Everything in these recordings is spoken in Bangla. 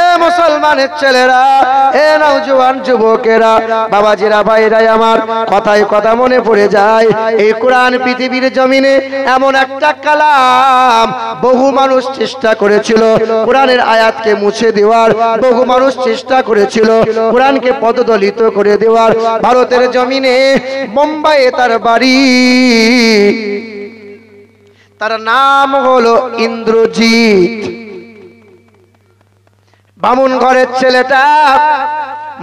এ মুসলমানের ছেলেরা, এ নওজোয়ান যুবকেরা, বাবাজিরা, ভাইরা আমার, কথায় কথা মনে পড়ে যায় এই কোরআন পৃথিবীর জমিনে এমন একটা কালাম, বহু মানুষ চেষ্টা করেছিল কোরআনের আয়াতকে মুছে দেওয়ার, বহু মানুষ চেষ্টা করেছিল কোরআনকে পদদলিত করে দেওয়ার। ভারতের জমিনে মুম্বাইয়ে তার বাড়ি, তার নাম হলো ইন্দ্রজিৎ। বামুন ঘরের ছেলেটা,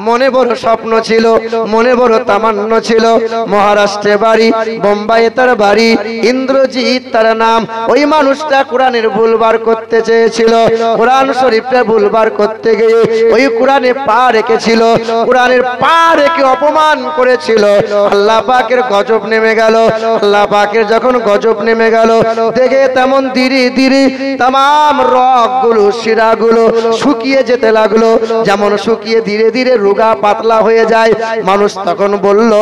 মনে বড় স্বপ্ন ছিল, মনে বড় তামান্না ছিল। মহারাষ্ট্রে বাড়ি, বোম্বাইয়ে তার বাড়ি, ইন্দ্রজিৎ তার নাম। ওই মানুষটা কোরআনের ভুলবার করতে চেয়েছিল, কোরআন শরীফটা ভুলবার করতে গিয়ে ওই কোরআনে পা রেখেছিল, কোরআনের পা রেখে অপমান করেছিল। আল্লাহ পাকের গজব নেমে গেল। আল্লাহ পাকের যখন গজব নেমে গেল, দেখে তেমন ধীরে ধীরে তাম রগগুলো, শিরাগুলো শুকিয়ে যেতে লাগলো। যেমন শুকিয়ে ধীরে ধীরে রোগা পাতলা হয়ে যায়। মানুষ তখন বলল,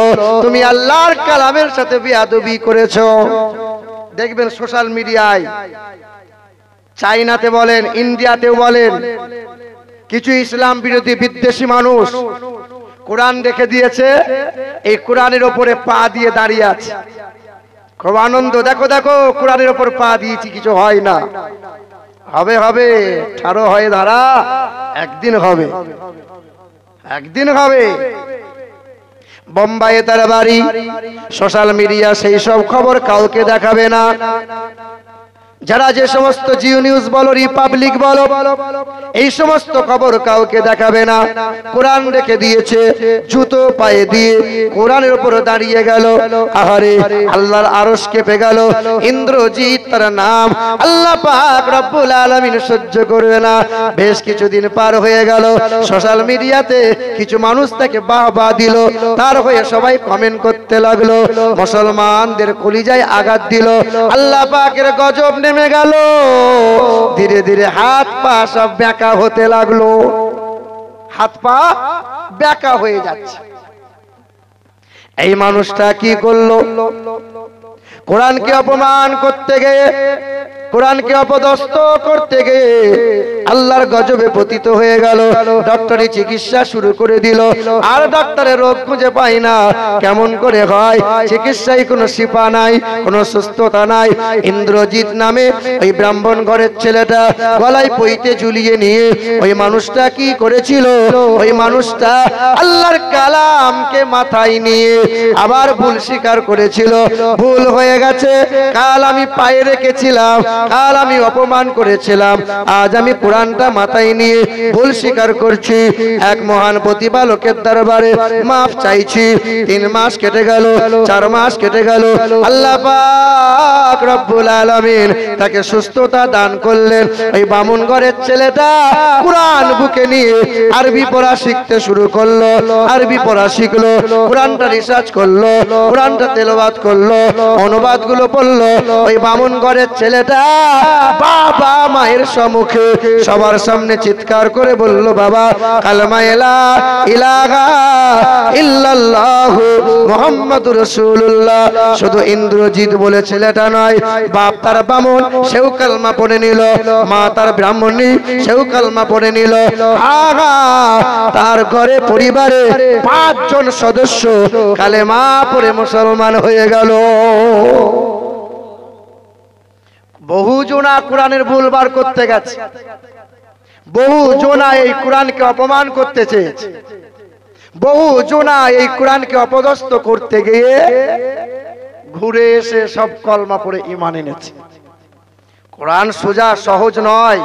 তুমি আল্লাহর কালামের সাথে বেয়াদবি করেছো। দেখবেন সোশ্যাল মিডিয়ায়, চাইনাতে বলেন, ইন্ডিয়াতেও বলেন, কিছু ইসলাম বিরোধী বিদ্বেষী মানুষ কোরআন রেখে দিয়েছে, এই কোরআনের ওপরে পা দিয়ে দাঁড়িয়ে আছে। খুব আনন্দ, দেখো দেখো কোরআনের ওপর পা দিয়েছি, কিছু হয় না। হবে হবে, ঠাড়ো হয়ে দাঁড়া, একদিন হবে, একদিন হবে। বোম্বাইয়ে তার বাড়ি। সোশ্যাল মিডিয়া সেই সব খবর কাউকে দেখাবে না। যারা যে সমস্ত জিও নিউজ বলো, রিপাবলিক বলো, এই সমস্ত খবর কাউকে দেখাবে না। কোরআন রেখে দিয়েছে, জুতো পায়ে দিয়ে কোরআনের উপর দাঁড়িয়ে গেল। আহারে, আল্লাহর আরশ কেঁপে গেল। ইন্দ্রজিৎ তার নাম। আল্লাহ পাক রব্বুল আলামিন সহ্য করবে না। বেশ কিছুদিন পার হয়ে গেল, সোশ্যাল মিডিয়াতে কিছু মানুষ তাকে বাহবা দিল, তার হয়ে সবাই কমেন্ট করতে লাগলো, মুসলমানদের কলিজায় আঘাত দিল। আল্লাহ পাকের গজব নেমে গেল। ধীরে ধীরে হাত পা সব ব্যাকা হতে লাগলো, হাত পা ব্যাকা হয়ে যাচ্ছে। এই মানুষটা কি করলো? কোরআনকে অপমান করতে গিয়ে, কোরআনকে অপদস্থ করতে গিয়ে আল্লাহর গজবে পতিত হয়ে গেল। ডক্টরি চিকিৎসা শুরু করে দিল, আর ডাক্তারের রোগ খুঁজে পায় না। কেমন করে হয়? চিকিৎসায় কোনো শিফা নাই, কোনো সুস্থতা নাই। ইন্দ্রজিৎ নামে ওই ব্রাহ্মণ ঘরের ছেলেটা গলায় পইতে ঝুলিয়ে নিয়ে ওই মানুষটা কি করেছিল? ওই মানুষটা আল্লাহর কালামকে মাথায় নিয়ে আবার ভুল স্বীকার করেছিল। ভুল হয়ে গেছে, কাল আমি পায়ে রেখেছিলাম, কাল আমি অপমান করেছিলাম, আজ আমি কোরআনটা মাথায় নিয়ে ভুল স্বীকার করছি। এক মহান প্রতিপালকের দরবারে মাফ চাইছি। 3 মাস কেটে গেল, 4 মাস কেটে গেল। আল্লাহ পাক রব্বুল আলামিন তাকে সুস্থতা দান করলেন। এই বামুন ঘরের ছেলেটা কোরআন বুকে নিয়ে আরবি পড়া শিখতে শুরু করলো। আরবি পড়া শিখলো, কোরআনটা রিসার্চ করলো, কোরআনটা তেলাওয়াত করলো, অনুবাদগুলো পড়লো। ওই বামুন ঘরের ছেলেটা বাবা মায়ের সম্মুখে সবার সামনে চিৎকার করে বলল, বাবা কালেমা লা ইলাহা ইল্লাল্লাহু মুহাম্মাদুর রাসূলুল্লাহ। শুধু ইন্দ্রজিৎ বলে ছেলেটা নয়, বাপ তার বামুন, সেও কালেমা পড়ে নিল। মা তার ব্রাহ্মণী, সেও কালেমা পড়ে নিল। তার ঘরে পরিবারে 5 জন সদস্য কালেমা পড়ে মুসলমান হয়ে গেল। বহু জনা কোরআনের ভুল বার করতে গেছে, বহু জনা এই কোরআনকে অপমান করতে চেয়েছে, বহু জনা এই কোরআনকে অপদস্থ করতে গিয়ে ঘুরে এসে সব কলমা পড়ে ঈমান এনেছে। কোরআন সোজা সহজ নয়,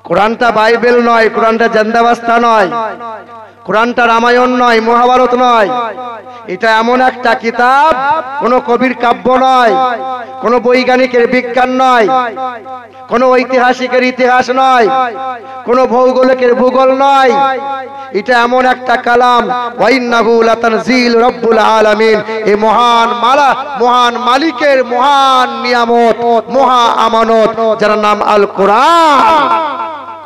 কোরআনটা বাইবেল নয়, কোরআনটা জিন্দাবাস্তা নয়, কোরআনটা রামায়ণ নয়, মহাভারত নয়। এটা এমন একটা কিতাব, কোন কবির কাব্য নয়, কোন বৈজ্ঞানিকের বিজ্ঞান নয়, কোন ঐতিহাসিকের ইতিহাস নয়, কোন ভৌগোলিকের ভূগোল নয়। এটা এমন একটা কালাম, ওয়াইন্নাহু লাতানজিল রব্বুল আলামিন। এই মহান মালা, মহান মালিকের মহান নিয়ামত, মহা আমানত, যার নাম আল কোরআন,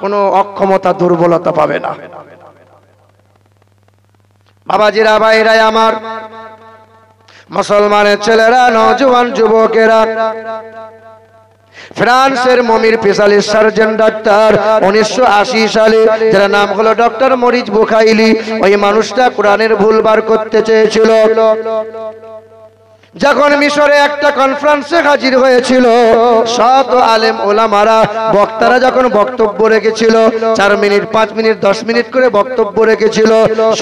কোন অক্ষমতা দুর্বলতা পাবে না। বাবাজিরা, ভাইরা আমার, মুসলমানের ছেলেরা, নওজোয়ান যুবকেরা, ফ্রান্সের মমির স্পেশালিস্ট সার্জন ডাক্তার 1980 সালে, যার নাম হলো ডক্টর মরিস বুখাইলি, ওই মানুষটা কোরআনের ভুল বার করতে চেয়েছিল। যখন মিশরে একটা কনফারেন্সে হাজির হয়েছিল, শত আলেম ওলামারা বক্তারা যখন বক্তব্য রেখেছিল, 4 মিনিট 5 মিনিট 10 মিনিট করে বক্তব্য রেখেছিল,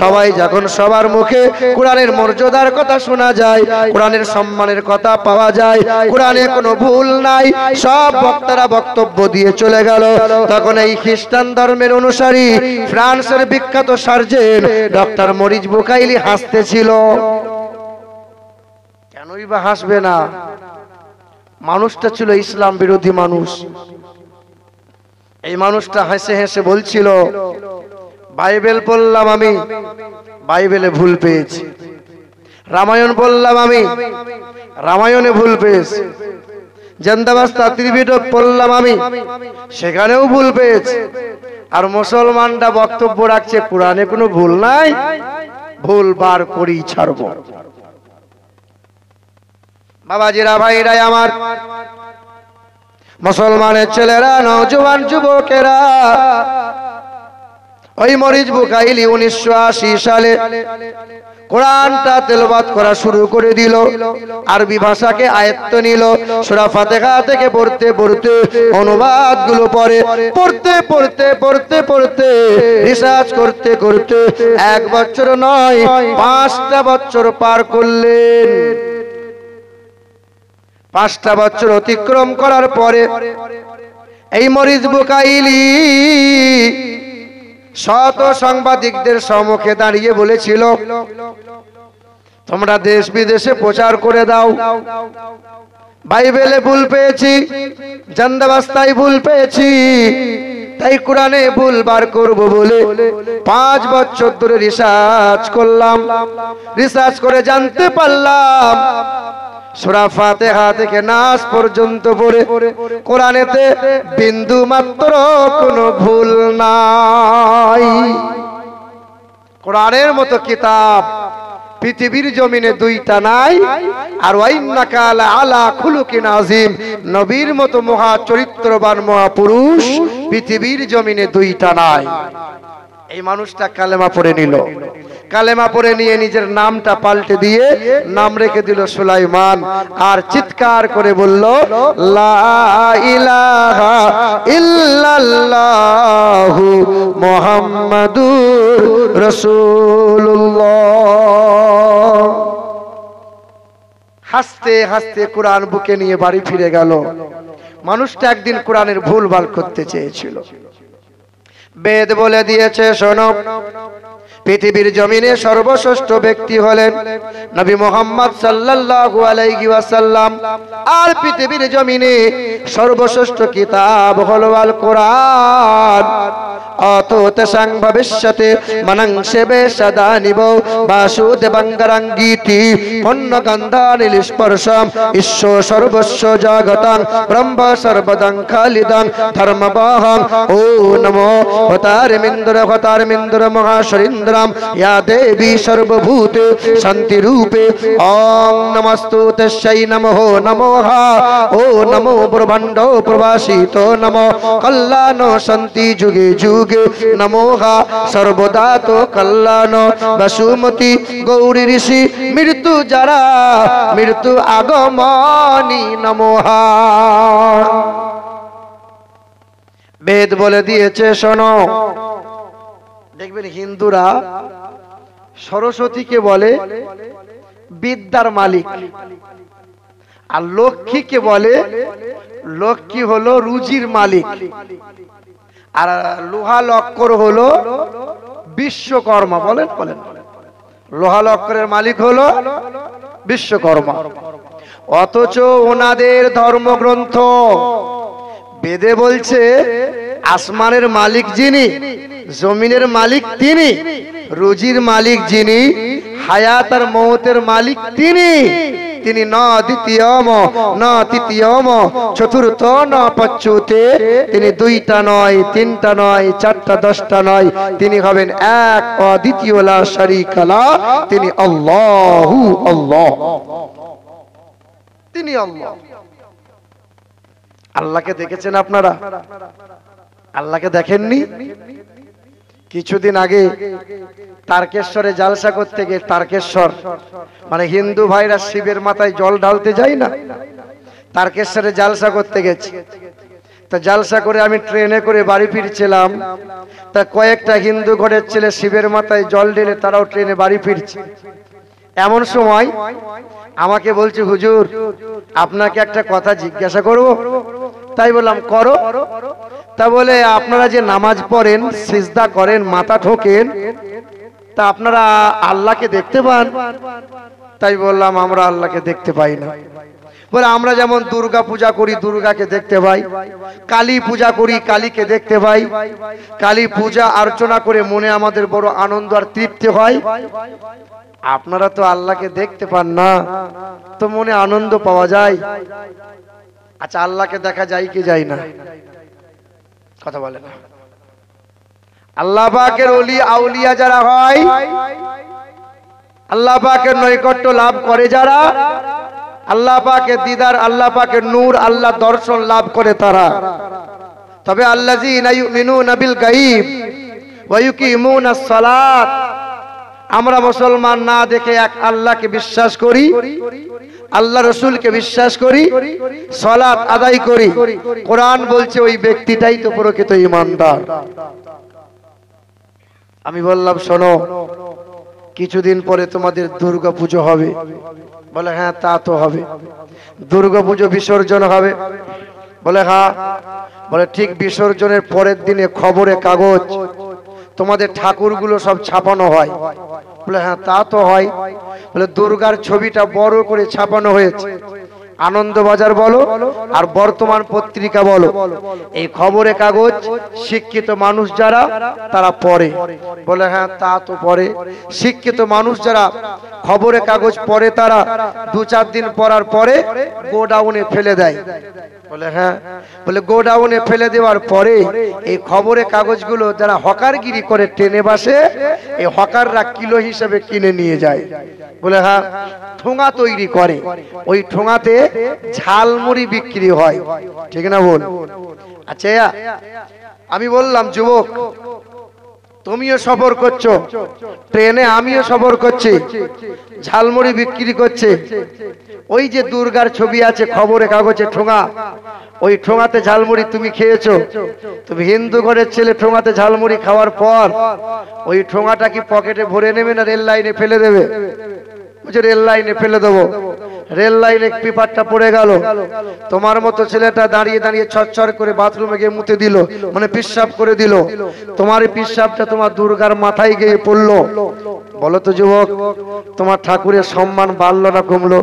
সবাই যখন সবার মুখে কোরআনের মর্যাদার কথা শোনা যায়, কোরআনের সম্মানের কথা পাওয়া যায়, কোরআনে কোনো ভুল নাই, সব বক্তারা বক্তব্য দিয়ে চলে গেল, তখন এই খ্রিস্টান ধর্মের অনুসারী ফ্রান্সের বিখ্যাত সার্জন ডক্টর মরিস বুখাইলি হাসতেছিল। কেনই বা হাসবে না? মানুষটা ছিল ইসলাম বিরোধী মানুষ। এই মানুষটা হেসে হেসে বলছিল, বাইবেল পড়লাম আমি, বাইবেলে ভুল পেয়েছি, রামায়ণ পড়লাম আমি, রামায়ণে ভুল পেয়েছি, জান্দাবাস্তা ত্রিপিটক পড়লাম আমি, সেখানেও ভুল পেয়েছি। আর মুসলমানরা বক্তব্য রাখছে কোরআনে কোনো ভুল নাই, ভুল বার করেই ছাড়ব। বাবাজিরা, ভাইরাই আমার, মুসলমানের ছেলেরা, নওজোয়ান যুবকেরা, ওই মরিস বুখাইলি 1980 সালে কোরআনটা তেলাওয়াত করা শুরু করে দিল, আরবি ভাষাকে আয়ত্ত নিল, সূরা ফাতিহা থেকে পড়তে পড়তে অনুবাদগুলো পড়তে রিসার্চ করতে করতে 1 বছর নয় 5টা বছর পার করলেন। 5টা বছর অতিক্রম করার পরে এই মরিস বুখাইলি শত সাংবাদিকদের সম্মুখে দাঁড়িয়ে বলেছিল, তোমরা দেশ বিদেশে প্রচার করে দাও, বাইবেলে ভুল পেয়েছি, জান্দাবাস্তায় ভুল পেয়েছি, তাই কোরআনে ভুল বার করব বলে 5 বছর ধরে রিসার্চ করলাম, রিসার্চ করে জানতে পারলাম সূরা ফাতিহা থেকে নাস পর্যন্ত পড়ে কোরআনেতে বিন্দু মাত্র কোনো ভুল নাই। কোরআনের মতো কিতাব পৃথিবীর জমিনে 2টা নাই, আর ওয়াইন্নাকা আলা খুলুকিন আযীম, নবীর মতো মহা চরিত্রবান মহাপুরুষ পৃথিবীর জমিনে 2টা নাই। এই মানুষটা কালেমা পড়ে নিল, কালেমা পড়ে নিয়ে নিজের নামটা পাল্টে দিয়ে নাম রেখে দিল সুলাইমান, আর চিৎকার করে বলল, লা ইলাহা ইল্লাল্লাহু মুহাম্মাদুর রাসূলুল্লাহ। হাসতে হাসতে কোরআন বুকে নিয়ে বাড়ি ফিরে গেল। মানুষটা একদিন কোরআনের ভুল ভাল করতে চেয়েছিল। বেদ বলে দিয়েছে, শোনো, পৃথিবীর জমিনে সর্বশ্রেষ্ঠ ব্যক্তি হলেন নবী মুহাম্মদ সাল্লাল্লাহু আলাইহি ওয়াসাল্লাম, আর পৃথিবীর জমিনে সর্বশ্রেষ্ঠ কিতাব হলো আল কোরআন। অততে সাং ভবিষ্যতে মনংসেবে সদা নিব বাসুদেবাঙ্গারাঙ্গীতি পন্ন গন্ধানিল স্পর্শম ঈশ্ব সর্বস্ব জগতাং ব্রহ্ম সর্বদং খালিদং ধর্মবাহং। ও নমো হতারমিন্দ্র মহাশরীন্দ্রম ইয়া দেবী সর্বভূতে শান্তি রূপে। ওং নমস্তু তস্যৈ নমঃ নমঃ। ও নমো ব্রহ্মাণ্ড প্রবাসিতো নমো কল্যাণ শান্তি যুগে যুগে নমঃ সর্বদা তো কল্যাণ। বসুমতী গৌরী ঋষি মৃত্যু যারা মৃত্যু আগমনী নমঃ। বেদ বলে দিয়েছে, শোনো, দেখবেন হিন্দুরা সরস্বতীকে বলে বিদ্যার মালিক, আর লক্ষ্মীকে বলে লক্ষ্মী হলো রুজির মালিক, আর লোহা লক্কর হলো বিশ্বকর্মা। বলেন বলেন, লোহা লক্করের মালিক হলো বিশ্বকর্মা। অথচ ওনাদের ধর্মগ্রন্থ বেদে বলছে আসমানের মালিক যিনি, জমিনের মালিক তিনি, রুজির মালিক যিনি, হায়াত আর মওতের মালিক তিনি। তিনি ন দ্বিতীয়ম ন তৃতীয়ম চতুর্থ ন পঞ্চমতে, তিনি 2টা নয়, 3টা নয়, 4টা 10টা নয়, তিনি হবেন এক অদ্বিতীয় লা শারীকা লাহ, তিনি আল্লাহু আল্লাহ, তিনি আল্লাহ। আল্লাহকে দেখেছেন আপনারা? আল্লাহকে দেখেননি? কিছুদিন আগে তারকেশ্বরে জালসা করতে গিয়ে, তারকেশ্বর মানে হিন্দু ভাইরা শিবের মাথায় জল ঢালতে যায় না, তারকেশ্বরে জালসা করতে গেছি। তা জালসা করে আমি ট্রেনে করে বাড়ি ফিরছিলাম, তা কয়েকটা হিন্দু ঘরের ছেলে শিবের মাথায় জল ঢেলে তারাও ট্রেনে বাড়ি ফিরছে। এমন সময় আমাকে বলছে, হুজুর আপনাকে একটা কথা জিজ্ঞাসা করব। তাই বললাম, করো। তা বলে, আপনারা যে নামাজ পড়েন, সিজদা করেন, মাথা ঠোকেন, তা আপনারা আল্লাহকে দেখতে পান? তাই বললাম, আমরা আল্লাহকে দেখতে পাই না। বলে, আমরা যেমন দুর্গা পূজা করি, দুর্গাকে দেখতে পাই, কালী পূজা করি, কালীকে দেখতে পাই, কালী পূজা অর্চনা করে মনে আমাদের বড় আনন্দ আর তৃপ্তি হয়। আপনারা তো আল্লাহকে দেখতে পান না, তো মনে আনন্দ পাওয়া যায়? আচ্ছা, আল্লাহকে দেখা যায় কি যায় না? কথা বলে না। আল্লাহ পাকের ওলি আউলিয়া যারা হয়, আল্লাহ পাকের নৈকট্য লাভ করে যারা, আল্লাহ পাকের দিদার, আল্লাহ পাকের নূর, আল্লাহ দর্শন লাভ করে তারা। তবে আল্লাযীনা ইউমিনুনা বিল গায়ব ওয়া ইউকিমুনাস সালাত, আমরা মুসলমান না দেখে এক আল্লাহকে বিশ্বাস করি, আল্লাহ রসুলকে বিশ্বাস করি, সালাত আদায় করি। কোরআন বলছে ওই ব্যক্তিটাই তো প্রকৃত ঈমানদার। আমি বললাম, শোনো, কিছুদিন পরে তোমাদের দুর্গা পুজো হবে। বলে, হ্যাঁ তা তো হবে। দুর্গা পুজো বিসর্জন হবে? বলে, হ্যাঁ। বলে, ঠিক বিসর্জনের পরের দিনে খবরে কাগজ তোমাদের ঠাকুরগুলো সব ছাপানো হয়? বলে, হ্যাঁ তা তো হয়। বলে, দুর্গার ছবিটা বড় করে ছাপানো হয়েছে, আনন্দবাজার বলো আর বর্তমান পত্রিকা বলো, এই খবরে কাগজ শিক্ষিত মানুষ যারা তারা পড়ে? বলে, হ্যাঁ তা তো পড়ে। শিক্ষিত মানুষ যারা খবরে কাগজ পড়ে, তারা 2-4 দিন পড়ার পরে গোডাউনে ফেলে দেয়? বলে, হ্যাঁ। বলে, গোডাউনে ফেলে দেওয়ার পরে এই খবরে কাগজগুলো যারা হকারগিরি করে ট্রেনে বাসে, এই হকাররা কিলো হিসেবে কিনে নিয়ে যায়। বলে, হ্যাঁ। ঠোঙা তৈরি করে, ওই ঠোঙাতে ঝালমুড়ি বিক্রি হয়, ঠিক না বল? আচ্ছা, আমি বললাম, যুবক তুমিও সফর করছো ট্রেনে, আমিও সফর করছি, ঝালমুড়ি বিক্রি করছে। ওই যে দুর্গার ছবি আছে খবরে কাগজে ঠোঙা, ওই ঠোঙাতে ঝালমুড়ি তুমি খেয়েছো? তুমি হিন্দু ঘরের ছেলে, ঠোঙাতে ঝালমুড়ি খাওয়ার পর ওই ঠোঙাটা কি পকেটে ভরে নেবে না রেল লাইনে ফেলে দেবে? রেল লাইনে ফেলে দেবো। রেল লাইনে পেপারটা পড়ে গেল, তোমার মতো ছেলেটা দাঁড়িয়ে দাঁড়িয়ে ছটছট করে বাথরুমে গিয়ে মুতে দিল, মানে পিশাব করে দিল, তোমার এই পিশাবটা তোমার দুর্গার মাথায় গিয়ে পড়লো। বলো তো যুবক, তোমার ঠাকুরের সম্মান বাড়লো না কমলো?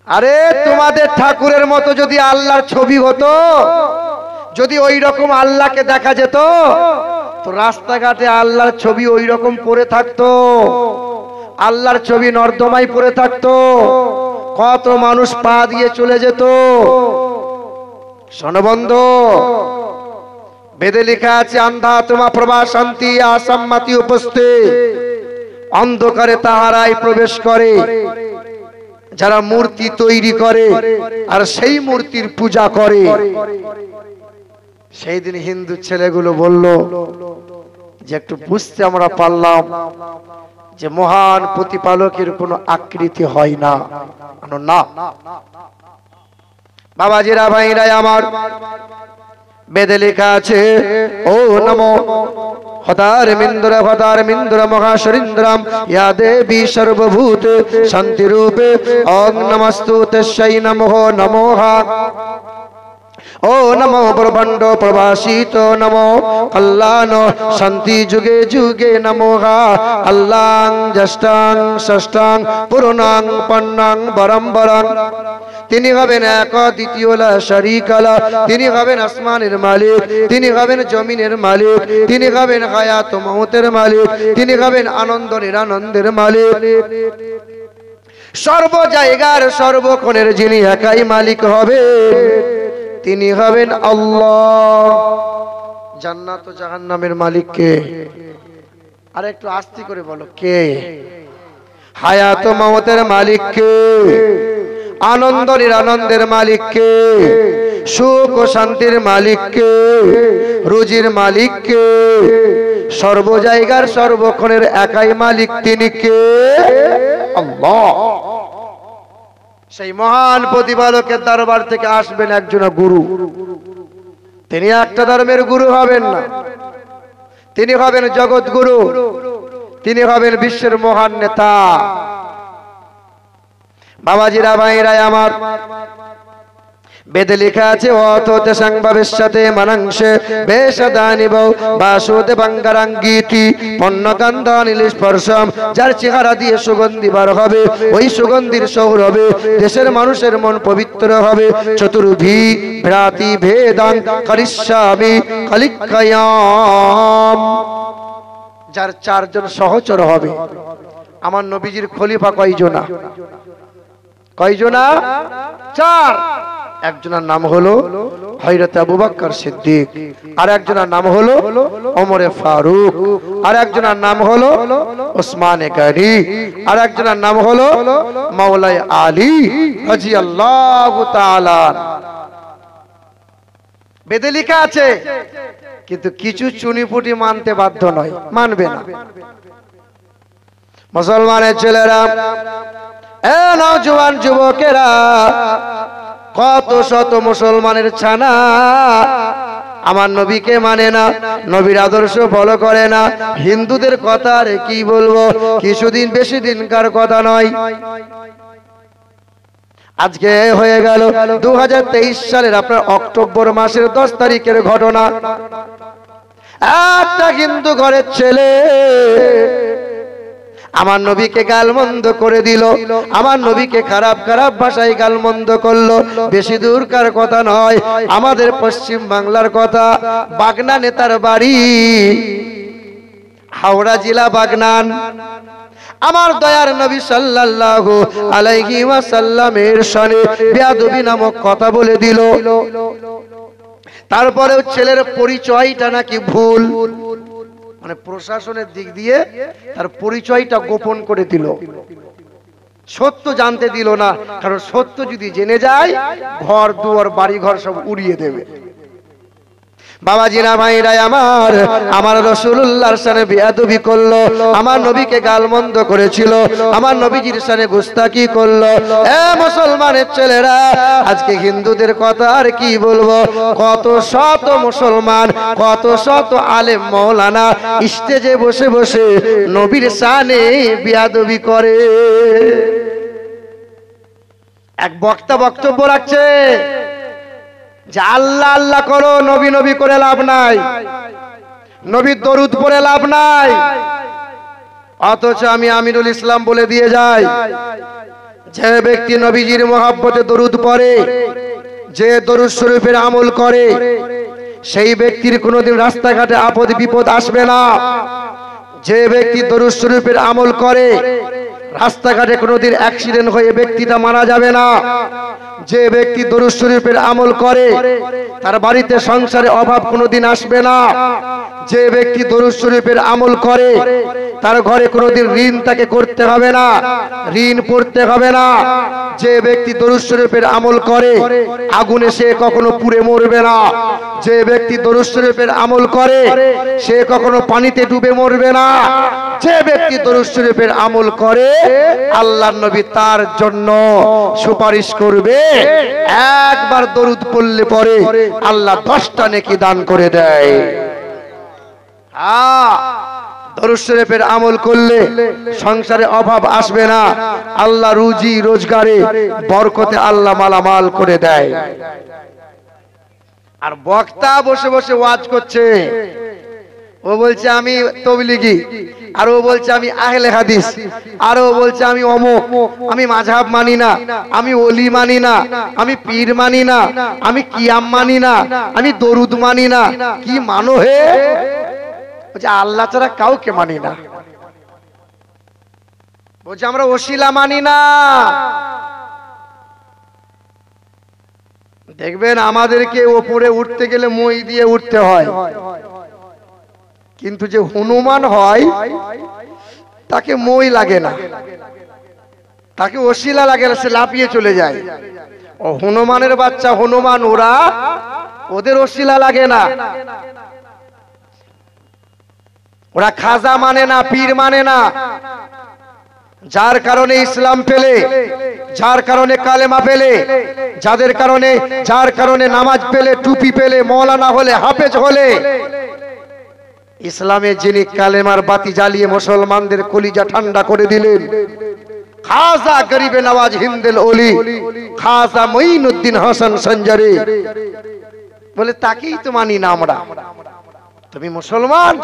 আরে তোমাদের ঠাকুরের মতো যদি আল্লাহর ছবি হতো, যদি ওই রকম আল্লাহকে দেখা যেত, তো রাস্তাঘাটে আল্লাহর ছবি ওই রকম পড়ে থাকতো, আল্লাহর ছবি নর্দমায় পড়ে থাকতো, কত মানুষ পা দিয়ে চলে যেত। শোনো বন্ধু, বেদে লেখা আছে, আন্ধাত্মা প্রভা শান্তি আসাম্মাতি উপস্থিত, অন্ধকারে তাহারাই প্রবেশ করে যারা মূর্তি তৈরি করে আর সেই মূর্তির পূজা করে। সেই দিন হিন্দু ছেলেগুলো বলল যে একটু বুঝতে আমরা পারলাম যে মহান প্রতিপালকের কোনো আকৃতি হয় না। না বাবাজিরা, ভাইরা আমার, বেদে লেখা আছে, ও নমো হতার মিন্দ্র মহাশরীন্দ্রম ইয়া দেবী সর্বভূত শান্তি রূপে ওং নমস্তু তস্যৈ নমঃ নমোহা। ও নমো ব্রহ্মাণ্ড প্রভাসিত নমো কল্যাণ শান্তি যুগে যুগে নমোহা। আল্লাং জ্যেষ্ঠাং ষষ্ঠাং পূর্ণাং পন্নাং বরম্বরং। তিনি হবেন এক, দ্বিতীয় লা শারীকা লা। তিনি হবেন আসমানের মালিক, তিনি হবেন জমিনের মালিক, তিনি হবেন হায়াত ও মওতের মালিক, তিনি হবেন আনন্দ নিরানন্দের মালিক, সর্ব জায়গার সর্বক্ষণের যিনি একাই মালিক হবে, তিনি হবেন আল্লাহ। জান্নাত ও জাহান্নামের মালিক কে? আর একটু আস্তে করে বলো, কে? হায়াত ও মওতের মালিক কে? আনন্দ নিরানন্দের মালিক কে? সুখ ও শান্তির মালিক কে? রুজির মালিক কে? সর্ব জায়গার সর্বক্ষণের একাই মালিক তিনি কে? আল্লাহ। সেই মহান প্রতিপালকের দরবার থেকে আসবেন একজন গুরু। তিনি একটা ধর্মের গুরু হবেন না, তিনি হবেন জগৎ গুরু, তিনি হবেন বিশ্বের মহান নেতা। বাবাজিরা ভাইরা আমার, বেদে লেখা আছে অততে সংভবেষ্যতে মনংশে বেশদানিব বাসুতে বাঙ্গারাঙ্গীতি পণ্যগন্ধানিল স্পর্শম। যার চেহারা দিয়ে সুগন্ধি বার হবে, ওই সুগন্ধির শহর হবে, দেশের মানুষের মন পবিত্র হবে। চতুর্ভি ভ্রাতি ভেদাং করিষ্যামি কলিকায়াম। যার চারজন সহচর হবে। আমার নবীজির খলিফা কয়জনা? কয়জনা? চার। একজনের নাম হলো হযরত আবু বকর সিদ্দিক, আর একজনের নাম হলো ওমরে ফারুক, আর একজনের নাম হলো ওসমানে গনি, আর একজনের নাম হলো মাওলাই আলী রাদিয়াল্লাহু তাআলা। বেদে লেখা আছে, কিন্তু কিছু চুনিপুটি মানতে বাধ্য নয়, মানবে না। মুসলমানের ছেলেরা, এ নওজোয়ান যুবকেরা, কত শত মুসলমানের ছানা আমার নবীকে মানে না, নবীর আদর্শ ফলো করে না। হিন্দুদের কথা আর কি বলবো, কিছুদিন বেশি দিনকার কথা নয়। আজকে হয়ে গেল 2023 সালের আপনার অক্টোবর মাসের 10 তারিখের ঘটনা। একটা হিন্দু ঘরের ছেলে আমার নবীকে গালমন্দ করে দিল, আমার নবীকে খারাপ খারাপ ভাষায় গালমন্দ করলো। বেশি দূরকার কথা নয়, আমাদের পশ্চিম বাংলার কথা। বাগনান নেতার বাড়ি, হাওড়া জেলা বাগনান। আমার দয়ার নবী সাল্লাল্লাহু আলাইহি ওয়াসাল্লামের শানে বেয়াদবি নামক কথা বলে দিল। তারপরেও ছেলের পরিচয়টা নাকি ভুল, মানে প্রশাসনের দিক দিয়ে তার পরিচয়টা গোপন করে দিল, সত্য জানতে দিল না। কারণ সত্য যদি জেনে যায়, ঘর দুয়ার বাড়ি ঘর সব উড়িয়ে দেবে। বাবাজিরা ভাইরা আমার, আমার রাসূলুল্লাহর শানে বেয়াদবি করলো, আমার নবীকে গালমন্দ করেছিল, আমার নবীজির শানে গুস্তাকি করলো। এ মুসলমানের ছেলেরা, আজকে হিন্দুদের কথা আর কি বলবো। কত শত মুসলমান, কত শত আলেম মাওলানা স্টেজে বসে বসে নবীর শানে বেয়াদবি করে। এক বক্তা বক্তব্য রাখছে যে আল্লাহ আল্লাহ করো, নবী নবী করে লাভ নাই, নবীর দরুদ পড়ে লাভ নাই। অথচ আমি আমিনুল ইসলাম বলে দিয়ে যাই, যে ব্যক্তি নবীজির মহব্বতে দরুদ পড়ে, যে দরুদ শরীফের আমল করে, সেই ব্যক্তির কোনোদিন রাস্তাঘাটে আপদ বিপদ আসবে না। যে ব্যক্তি দরুদ শরীফের আমল করে, রাস্তাঘাটে কোনোদিন অ্যাক্সিডেন্ট হয়ে ব্যক্তিটা মারা যাবে না। যে ব্যক্তি দরুদ শরীফের আমল করে, তার বাড়িতে সংসারে অভাব কোনোদিন আসবে না। যে ব্যক্তি দরুদ শরীফের আমল করে, তার ঘরে কোনোদিন ঋণ তাকে করতে হবে না, ঋণ পড়তে হবে না। যে ব্যক্তি দরুদ শরীফের আমল করে, আগুনে সে কখনো পুড়ে মরবে না। যে ব্যক্তি দরুদ শরীফের আমল করে, সে কখনো পানিতে ডুবে মরবে না। যে ব্যক্তি দরুদ শরীফের আমল করে, আল্লাহর নবী তার জন্য সুপারিশ করবে। একবার দরুদ পড়লে পরে আল্লাহ 10টা নেকি দান করে দেয়। দরুদ শরীফের আমল করলে সংসারে অভাব আসবে না, আল্লাহ রুজি রোজগারে বরকতে আল্লাহ মালামাল করে দেয়। আর বক্তা বসে বসে ওয়াজ করছে, ও বলছে আমি তবলিগি, আর ও বলছে আমি আহলে হাদিস, আর ও বলছে আমি অমুক, আমি মাযহাব মানি না, আমি ওলি মানি না, আমি পীর মানি না, আমি কিয়াম মানি না, আমি দরুদ মানি না। কি মানো হে? বলছে আল্লাহ ছাড়া কাউকে মানি না। বলছে আমরা ওসিলা মানি না। দেখবেন আমাদেরকে ওপরে উঠতে গেলে মই দিয়ে উঠতে হয়, কিন্তু যে হনুমান হয় তাকে মই লাগে না। তাকে ওসিলা লাগে, সে লাফিয়ে চলে যায়। ও হনুমানের বাচ্চা হনুমান, ওরা ওদের ওসিলা লাগে না, ওরা খাজা মানে না, পীর মানে না। যার কারণে ইসলাম পেলে, যার কারণে কালেমা পেলে, যার কারণে নামাজ পেলে, টুপি পেলে, মৌলানা হলে, হাফেজ হলে, ইসলামে যিনি কালেমার বাতি জ্বালিয়ে মুসলমানদের কলিজা ঠান্ডা করে দিলেন, খাজা গরিবে নওয়াজ হিন্দেল ওলি খাজা মঈনুদ্দিন হাসান সঞ্জারি, বলে তাকেই তো মানি না আমরা। তুমি মুসলমান।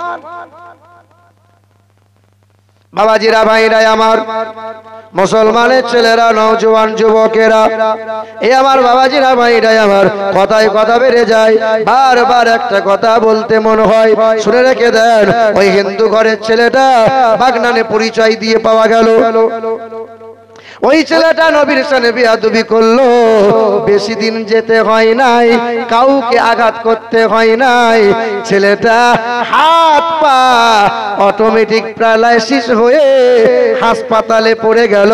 বাবাজিরা, ভাইরা আমার, মুসলমানের ছেলেরা, নওজোয়ান যুবকেরা, এই আমার বাবাজিরা, ভাইরা আমার, কথায় কথা বেড়ে যায়, বারবার একটা কথা বলতে মনে হয়, শুনে রেখে দেন। ওই হিন্দু ঘরের ছেলেটা বাগনানে পরিচয় দিয়ে পাওয়া গেল। ওই ছেলেটা নবীর সামনে বেয়াদবি করলো, বেশি দিন যেতে হয় নাই, কাউকে আঘাত করতে হয় নাই, ছেলেটা হাত পা অটোমেটিক প্যারালাইসিস হয়ে হাসপাতালে পড়ে গেল।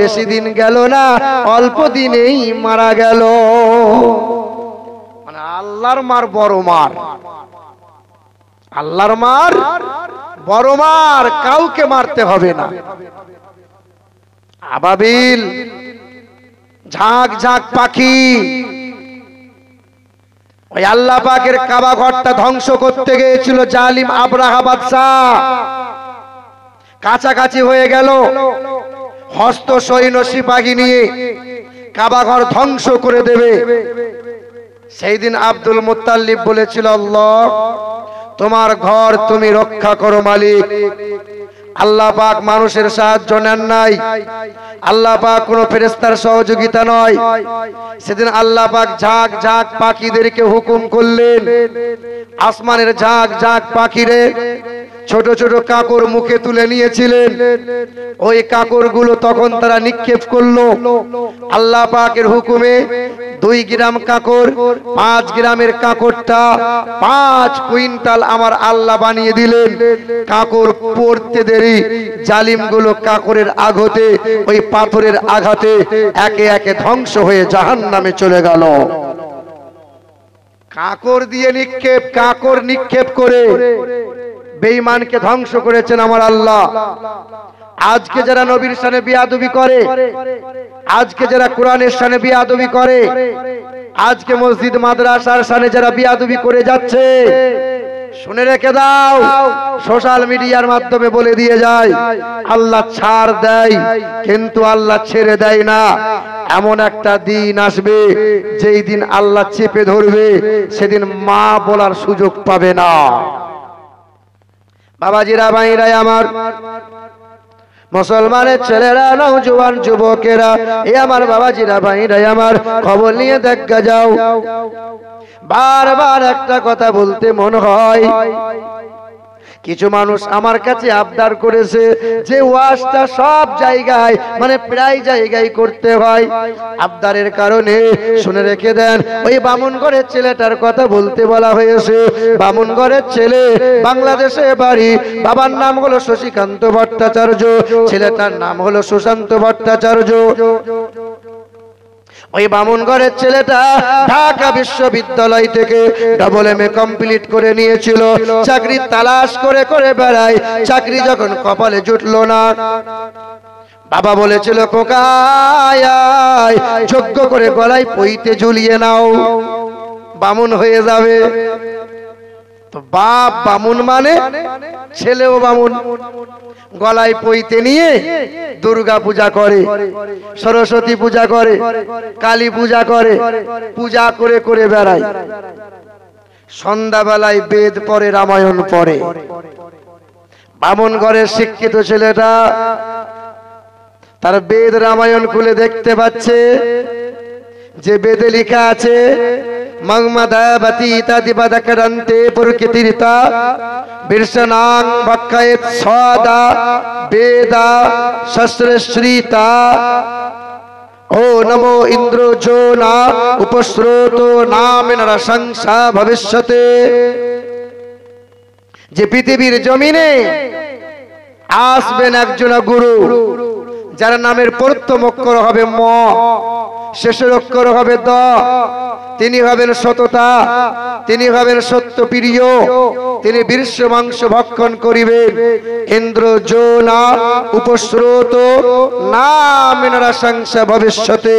বেশি দিন গেল না, অল্প দিনেই মারা গেল। মানে আল্লাহর মার বড় মার, আল্লাহর মার বড় মার, কাউকে মারতে হবে না। আবাবিল, ঝাঁক ঝাঁক পাখি, ওই আল্লাহ পাকের কাবা ঘরটা ধ্বংস করতে গিয়েছিল জালিম আবরাহা বাদশা। কাছাকাছি হয়ে গেল, হস্ত সৈন্য সিপাহী নিয়ে কাবা ঘর ধ্বংস করে দেবে। সেই দিন আব্দুল মুত্তালিব বলেছিল, আল্লাহ তোমার ঘর তুমি রক্ষা করো মালিক। আল্লাহ পাক মানুষের সাহায্য নেন নাই, আল্লাহ পাক কোন ফেরেশতার সহযোগিতা নয়। সেদিন আল্লাহ পাক ঝাঁক ঝাঁক পাখিদেরকে হুকুম করলেন, আসমানের ঝাঁক ঝাঁক পাখিরে ছোট ছোট কাকর মুখে তুলে নিয়েছিলেন। ওই কাকর গুলো তখন তারা নিক্ষেপ করলো। আল্লাহ পাকের হুকুমে 2 গ্রাম কাকর, 5 গ্রামের কাকরটা 5 কুইন্টাল আমার আল্লাহ বানিয়ে দিলেন। কাকর পড়তে দেরি, জালিম গুলো কাকরের আঘাতে, ওই পাথরের আঘাতে একে একে ধ্বংস হয়ে জাহান্নামে চলে গেল। কাকর দিয়ে নিক্ষেপ, কাকর নিক্ষেপ করে বেঈমানকে ধ্বংস করেছেন আমার আল্লাহ। আজকে যারা নবীর শানে বেয়াদবি করে, আজকে যারা কোরআনের শানে বেয়াদবি করে, আজকে মসজিদ মাদ্রাসার শানে যারা বেয়াদবি করে যাচ্ছে, শুনে রেখে দাও, সোশ্যাল মিডিয়ার মাধ্যমে বলে দিয়ে যায়, আল্লাহ ছাড় দেয় কিন্তু আল্লাহ ছেড়ে দেয় না। এমন একটা দিন আসবে যেই দিন আল্লাহ চেপে ধরবে, সেদিন মা বলার সুযোগ পাবে না। বাবাজিরা, ভাইরা আমার, মুসলমানের ছেলেরা, নওজোয়ান যুবকেরা, এই আমার বাবাজিরা, ভাইরা আমার, খবর নিয়ে দেখা যাও। বারবার একটা কথা বলতে মন হয়, কিছু মানুষ আমার কাছে আবদার করেছে যে ওয়াজটা সব জায়গায়, মানে প্রায় জায়গায় করতে হয়। আবদারের কারণে শুনে রেখে দেন, ওই বামুনগড়ের ছেলেটার কথা বলতে বলা হয়েছে। বামুনগড়ের ছেলে, বাংলাদেশে বাড়ি, বাবার নাম হলো শশীকান্ত ভট্টাচার্য, ছেলেটার নাম হলো সুশান্ত ভট্টাচার্য। ওই বামুনগড়ের ছেলেটা ঢাকা বিশ্ববিদ্যালয় থেকে AA কমপ্লিট করে নিয়েছিল। চাকরি তালাশ করে করে বেড়ায়, চাকরি যখন কপালে জুটলো না, বাবা বলেছিল, খোকা আয়, যোগ্য করে গলায় পইতে ঝুলিয়ে নাও, বামুন হয়ে যাবে। তো বাপ বামুন মানে ছেলেও বামুন। গলায় পইতে নিয়ে দুর্গা পূজা করে, সরস্বতী পূজা করে, কালী পূজা করে, পূজা করে করে বেড়ায়। সন্ধ্যাবেলায় বেদ পড়ে, রামায়ণ পড়ে। বামুন ঘরের শিক্ষিত ছেলেটা তার বেদ রামায়ণ খুলে দেখতে পাচ্ছে যে বেদে লেখা আছে, মংমদাবতী তাদিবদকরন্তে পুরকিতিরিতা বিরসনাং বক্কায়েত সদা বেদা শস্ত্রশ্রীতা ও নমো ইন্দ্র জো না উপস্রোত নামেন রসংসা ভবিষ্যতে। যে পৃথিবীর জমিনে আসবেন একজন গুরু, যার নামের প্রথম অক্ষর হবে ম, শেষের অক্ষর হবে দ, তিনি হবেন সততা, তিনি হবেন সত্যপ্রিয়, তিনি বীর্য মাংস ভক্ষণ করিবেন। ইন্দ্র জোনা উপস্রোত নাম নরসংসা ভবিষ্যতে,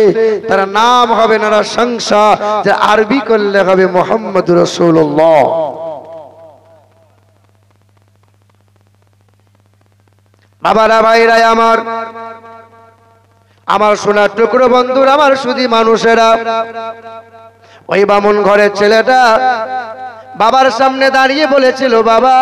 তার নাম হবে নরসংসা, যা আরবি করলে হবে মুহাম্মদুর রাসূলুল্লাহ। বাবারা ভাইরা আমার, আমার সোনার টুকরো বন্ধুরা, আমার শুধু মানুষেরা, ওই বামুন ঘরের ছেলেটা বাবার সামনে দাঁড়িয়ে বলেছিল, বাবা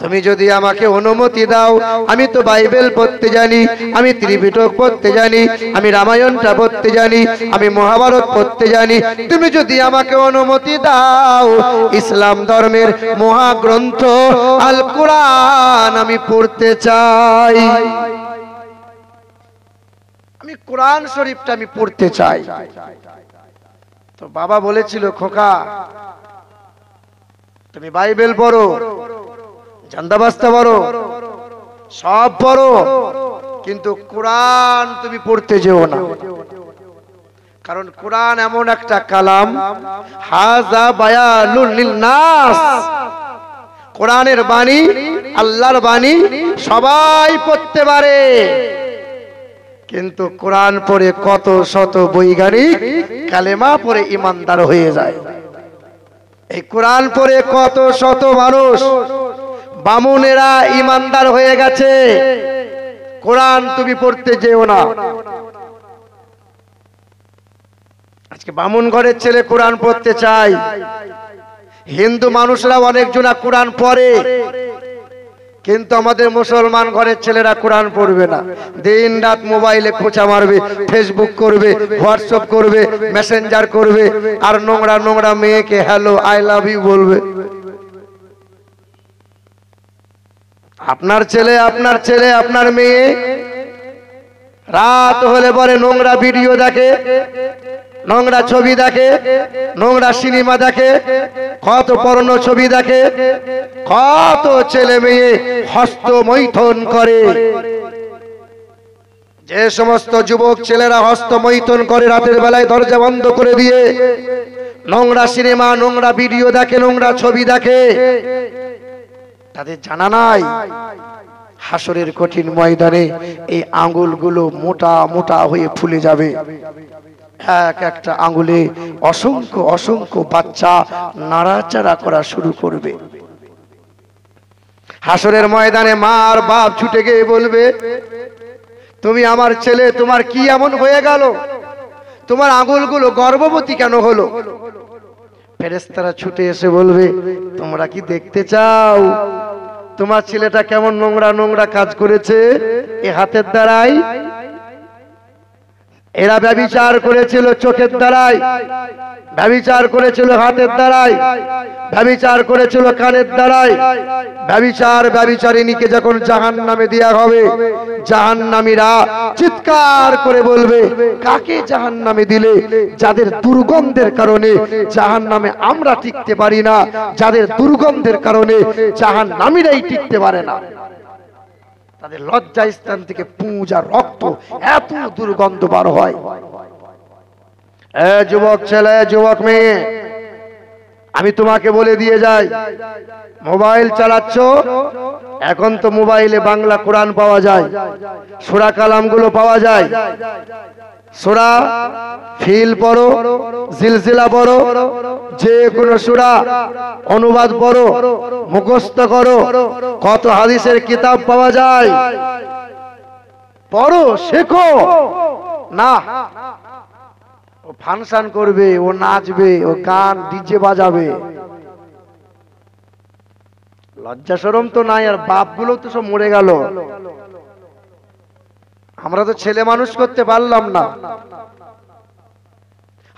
তুমি যদি আমাকে অনুমতি দাও, আমি তো বাইবেল পড়তে জানি, আমি ত্রিপিটক পড়তে জানি, আমি রামায়ণটা পড়তে জানি, আমি মহাভারত পড়তে জানি, তুমি যদি আমাকে অনুমতি দাও, ইসলাম ধর্মের মহাগ্রন্থ আল কোরআন আমি পড়তে চাই, আমি কোরআন শরীফটা আমি পড়তে চাই। তো বাবা বলেছিল, খোকা তুমি বাইবেল পড়ো, জান্দাবাস্তা পড়ো, সব পড়ো, কিন্তু কোরআন তুমি পড়তে যেও না, কারণ কোরআন এমন একটা কালাম, হাযা বায়ানুল লিন্নাস, কোরআনের বাণী, আল্লাহর বাণী সবাই পড়তে পারে, কিন্তু কোরআন পড়ে কত শত বৈজ্ঞানিক কালেমা পড়ে ইমানদার হয়ে যায়। এই কোরআন পড়ে কত শত মানুষ বামুনেরা ইমানদার হয়ে গেছে। কোরআন তুমি পড়তে যেও না। আজকে বামুন ঘরের ছেলে কোরআন পড়তে চায়, হিন্দু মানুষরা অনেকজনা কোরআন পড়ে, কিন্তু আমাদের মুসলমান ঘরের ছেলেরা কোরআন পড়বে না, দিন রাত মোবাইলে খোঁচা মারবে, ফেসবুক করবে, হোয়াটসঅ্যাপ করবে, মেসেঞ্জার করবে, আর নোংরা নোংরা মেয়েকে হ্যালো আই লাভ ইউ বলবে। আপনার ছেলে, আপনার ছেলে, আপনার মেয়ে রাত হলে পরে নোংরা ভিডিও দেখে, নোংরা ছবি দেখে, নোংরা সিনেমা দেখে, কত পর্ণ ছবি দেখে, কত ছেলে মেয়ে হস্তমৈথুন করে। যে সমস্ত যুবক ছেলেরা হস্তমৈথুন করে রাতের বেলায় দরজা বন্ধ করে দিয়ে নোংরা সিনেমা, নোংরা ভিডিও দেখে, নোংরা ছবি দেখে, তাদের জানা নাই হাসরের কঠিন ময়দানে এই আঙ্গুলগুলো মোটা মোটা হয়ে ফুলে যাবে, এক একটা আঙ্গুলে অসংখ্য অসংখ্য বাচ্চা নাড়াচাড়া করা শুরু করবে। হাসরের ময়দানে মা আর বাপ ছুটে গিয়ে বলবে, তুমি আমার ছেলে, তোমার কি এমন হয়ে গেল, তোমার আঙ্গুলগুলো গর্ভবতী কেন হলো? ফেরেশতারা ছুটে এসে বলবে, তোমরা কি দেখতে চাও তোমার ছেলেটা কেমন নোংরা নোংরা কাজ করেছে এই হাতের দ্বারাই? এরা ব্যভিচার করেছিল চোখের দ্বারাই, ব্যভিচার করেছিল হাতের দ্বারাই, ব্যভিচার করেছিল কানের দ্বারাই। ব্যভিচারিণীকে যখন জাহান্নামে দেয়া হবে, জাহান্নামীরা চিৎকার করে বলবে, কাকে জাহান্নামে দিলে? যাদের দুর্গন্ধের কারণে জাহান্নামে আমরা টিকতে পারি না, যাদের দুর্গন্ধের কারণে জাহান্নামীরাই টিকতে পারে না। তাদের লজ্জা স্থান থেকে পুঁজ আর রক্ত এত দুর্গন্ধ বার হয়। যুবক ছেলে, যুবক মেয়ে, আমি তোমাকে বলে দিয়ে যাই, মোবাইল চালাচ্ছ, এখন তো মোবাইলে বাংলা কোরআন পাওয়া যায়, সূরা কালামগুলো পাওয়া যায়, সূরা ফিল পড়ো, জিলজিলা পড়ো, যে কোনো সূরা অনুবাদ পড়ো, মুখস্থ করো, কত হাদিসের কিতাব পাওয়া যায়, পড়ো, শেখো না। ও ফাংশন করবে, ও নাচবে, ও গান ডিজে বাজাবে, লজ্জা শরম তো নাই, আর বাপগুলো তো সব মরে গেল। আমরা তো ছেলে মানুষ করতে পারলাম না।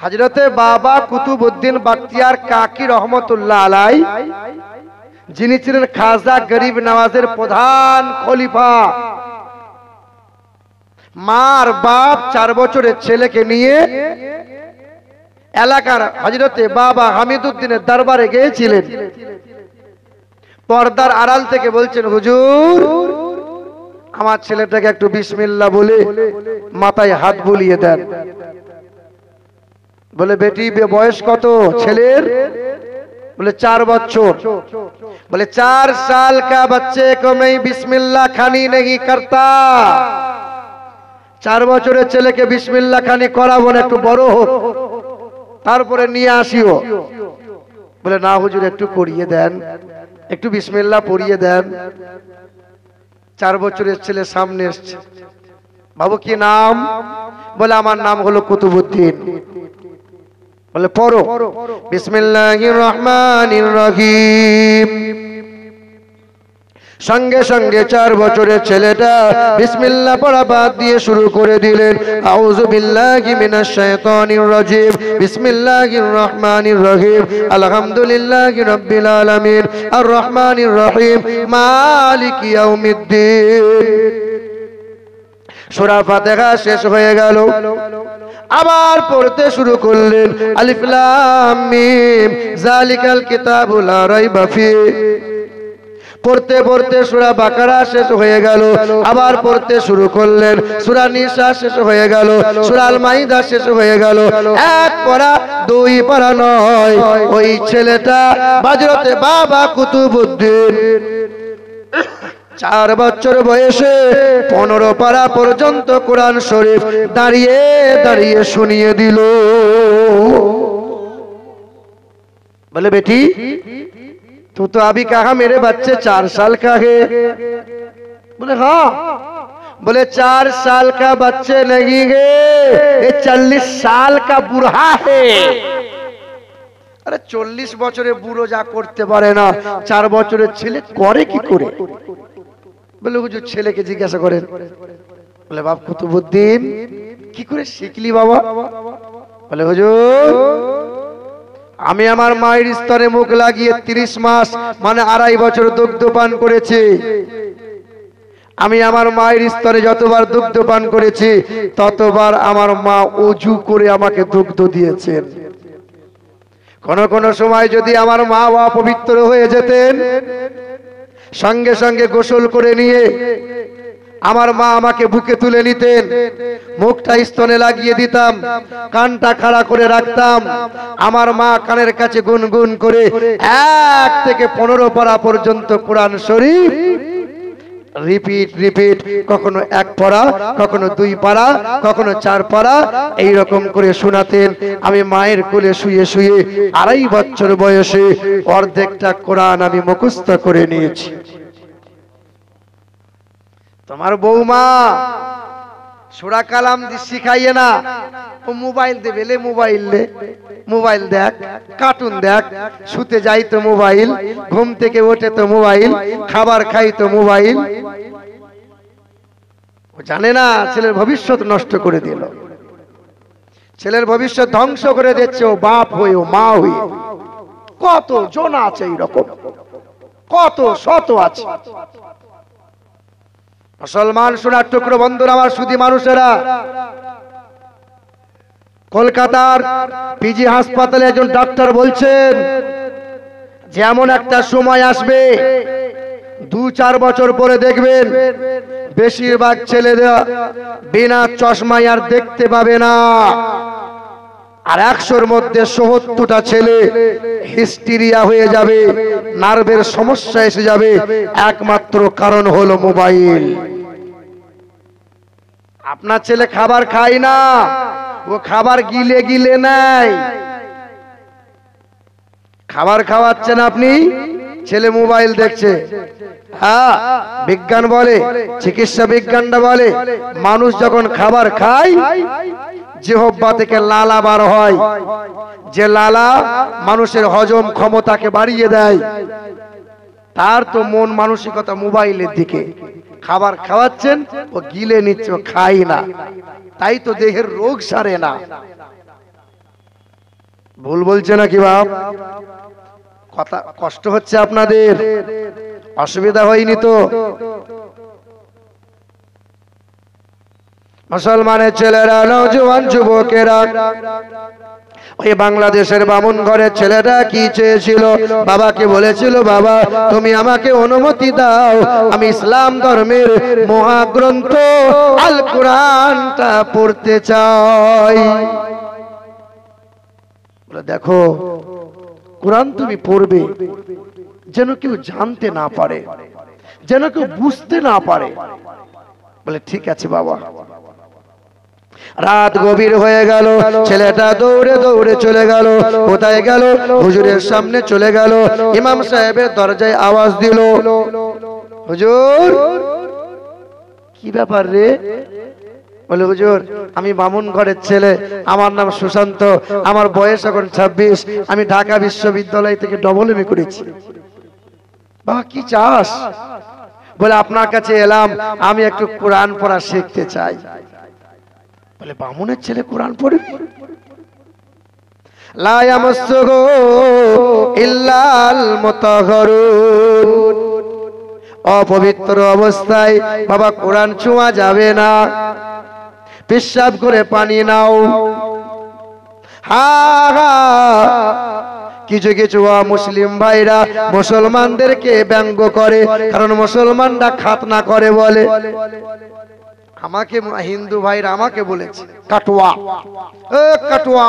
হযরতে বাবা কুতুবউদ্দিন বখতিয়ার কাকি রহমতুল্লাহ আলাই, যিনি ছিলেন খাজা গরিব নওয়াজের প্রধান খলিফা, মার বাপ 4 বছরের ছেলেকে নিয়ে এলাকার হযরতে বাবা হামিদউদ্দিনের দরবারে গিয়েছিলেন। পর্দার আড়াল থেকে বলছেন, হুজুর আমার ছেলেটাকে একটু বিসমিল্লাহ বলে মাথায় হাত বুলিয়ে দেন। বলে বেটি বয়স কত ছেলের? बोले 4 बच्चों। बोले 4 साल का बच्चे को मैं बिस्मिल्लाह खानी नहीं करता। 4 বছরের ছেলেকে বিসমিল্লাহ খানি করাবো না, একটু বড় হোক তারপরে নিয়ে আসিও। বলে না হুজুর একটু করিয়ে দেন, একটু বিসমিল্লাহ পড়িয়ে দেন। 4 বছরের ছেলে সামনে এসেছে। বাবু কি নাম? বলে আমার নাম হলো কুতুবউদ্দিন। বলে পড়ো বিসমিল্লাহির রহমানির রহিম। সঙ্গে সঙ্গে 4 বছরের ছেলেটা বিসমিল্লাহ পড়া বাদ দিয়ে শুরু করে দিলেন আউযু বিল্লাহি মিনাশ শাইতানির রাজিম বিসমিল্লাহির রহমানির রহিম আলহামদুলিল্লাহি রাব্বিল আলামিন আর রহমানির রহিম মালিকি ইয়াউমিদ্দিন। সূরা ফাতিহা শেষ হয়ে গেল। আবার পড়তে শুরু করলেন আলিফ লাম মিম যালিকাল কিতাবু লা রাইবা ফিহি। পড়তে পড়তে সূরা বাকারা শেষ হয়ে গেল। আবার পড়তে শুরু করলেন সূরা নিসা শেষ হয়ে গেল, সূরা আল মাইদা শেষ হয়ে গেল। এক পড়া 2 পড়া নয়, ওই ছেলেটা বাজরতে বাবা কুতুবউদ্দিন 4 বছর বয়সে 15 পারা পর্যন্ত কোরআন শরীফ দাঁড়িয়ে দাঁড়িয়ে শুনিয়ে দিল। बोले बेटी तू तो अभी कहा मेरे बच्चे 4 साल का है? बोले हाँ। बोले 4 साल का बच्चे नहीं है, ये 40 साल का बूढ़ा है। अरे 40 বছরের বুড়ো যা করতে পারে না 4 বছরের ছেলে করে কি করে? বলে হুজুর ছেলেকে জিজ্ঞাসা করেন। বলে বাপ কুতুবউদ্দিন কি করে শিখলি বাবা? বলে হুজুর আমি আমার মায়ের স্তরে মুখ লাগিয়ে 30 মাস মানে 2.5 বছর দুগ্ধ পান করেছি। আমি আমার মায়ের স্তরে যতবার দুগ্ধ পান করেছি ততবার আমার মা ওযু করে আমাকে দুগ্ধ দিয়েছেন। কোন কোন সময় যদি আমার মা অপবিত্র হয়ে যেতেন সঙ্গে সঙ্গে গোসল করে নিয়ে আমার মা আমাকে বুকে তুলে নিতেন, মুখটা স্তনে লাগিয়ে দিতাম, কানটা খাড়া করে রাখতাম। আমার মা কানের কাছে গুনগুন করে 1 থেকে 15 পারা পর্যন্ত কোরআন শরীফ রিপিট রিপিট, কখনো 1 পারা, কখনো 2 পারা, কখনো 4 পারা এই রকম করে শোনাতেন। আমি মায়ের কোলে শুয়ে শুয়ে 2.5 বছর বয়সে অর্ধেকটা কোরআন আমি মুখস্থ করে নিয়েছি। তোমার বৌমা সূরা কালাম শিখাইয়ে না, ও মোবাইল দেবে, লে মোবাইল লে, মোবাইল দেখ, কার্টুন দেখ, শুতে যাই তো মোবাইল, ঘুম থেকে ওঠে তো মোবাইল, খাবার খাই তো মোবাইল। ও জানে না ছেলের ভবিষ্যৎ নষ্ট করে দিল, ছেলের ভবিষ্যৎ ধ্বংস করে দিচ্ছে। ও বাপ হয়ে ও মা হয়ে কত জন আছে এইরকম, কত শত আছে। মুসলমান সোনার টুকরো বন্ধুরা আমার, সুধী মানুষেরা, কলকাতার পিজি হাসপাতালে একজন ডাক্তার বলছেন যে এমন একটা সময় আসবে 2-4 বছর পরে দেখবেন বেশিরভাগ ছেলেরা বিনা চশমায় আর দেখতে পাবে না, আর 100-র মধ্যে 70টা ছেলে হিস্টেরিয়া হয়ে যাবে, নার্ভের সমস্যা এসে যাবে। একমাত্র কারণ হলো মোবাইল। আপনার ছেলে খাবার খায় না, ও খাবার গিলে গিলে নেয়। খাবার খাওয়াচ্ছেন আপনি, ছেলে মোবাইল দেখছে। হ্যাঁ, বিজ্ঞান বলে, চিকিৎসা বিজ্ঞানটা বলে মানুষ যখন খাবার খায় জিহ্বা থেকে লালা বার হয়, যে লালা মানুষের হজম ক্ষমতাকে বাড়িয়ে দেয়। তার তো মন মানসিকতা মোবাইলের দিকে। খাবার খাওয়াচ্ছেন, ও গিলে নিচ্ছে, ও খায় না, তাই তো দেহের রোগ সারে না। ভুল বলছে নাকি বাপ? কথা কষ্ট হচ্ছে আপনাদের? অসুবিধা হয়নি তো? মুসলমানের ছেলেরা, নওজোয়ান যুবকেরা ওই বাংলাদেশের বামুন ঘরের ছেলেটা কি চেয়েছিল? বাবাকে বলেছিল, বাবা তুমি আমাকে অনুমতি দাও, আমি ইসলাম ধর্মের মহাগ্রন্থ আল কোরআনটা পড়তে চাই। বলে দেখো কোরআন তুমি পড়বে যেন কেউ জানতে না পারে, যেন কেউ বুঝতে না পারে। বলে ঠিক আছে বাবা। রাত গভীর হয়ে গেল, ছেলেটা দৌড়ে দৌড়ে চলে গেল। কোথায় গেল? হুজুরের সামনে চলে গেল। ইমাম সাহেবের দরজায় আওয়াজ দিল, হুজুর কি ব্যাপার রে? বলে হুজুর আমি বামুন ঘরের ছেলে, আমার নাম সুশান্ত, আমার বয়স এখন 26, আমি ঢাকা বিশ্ববিদ্যালয় থেকে ডবল.এম.এ করেছি। বাবা কি চাস? বলে আপনার কাছে এলাম, আমি একটু কোরআন পড়া শিখতে চাই। বলে বামুনের ছেলে কোরআন পড়বে? লা ইয়ামাসসুহু ইল্লাল মুতাহহারুন, অপবিত্র অবস্থায় বাবা কোরআন ছোঁয়া যাবে না। পেশাব করে পানি নাও। কিছু কিছু মুসলিম ভাইরা মুসলমানদেরকে ব্যঙ্গ করে, কারণ মুসলমানরা খাতনা করে বলে। আমাকে হিন্দু ভাইরা আমাকে বলেছে কাটুয়া, কাটুয়া।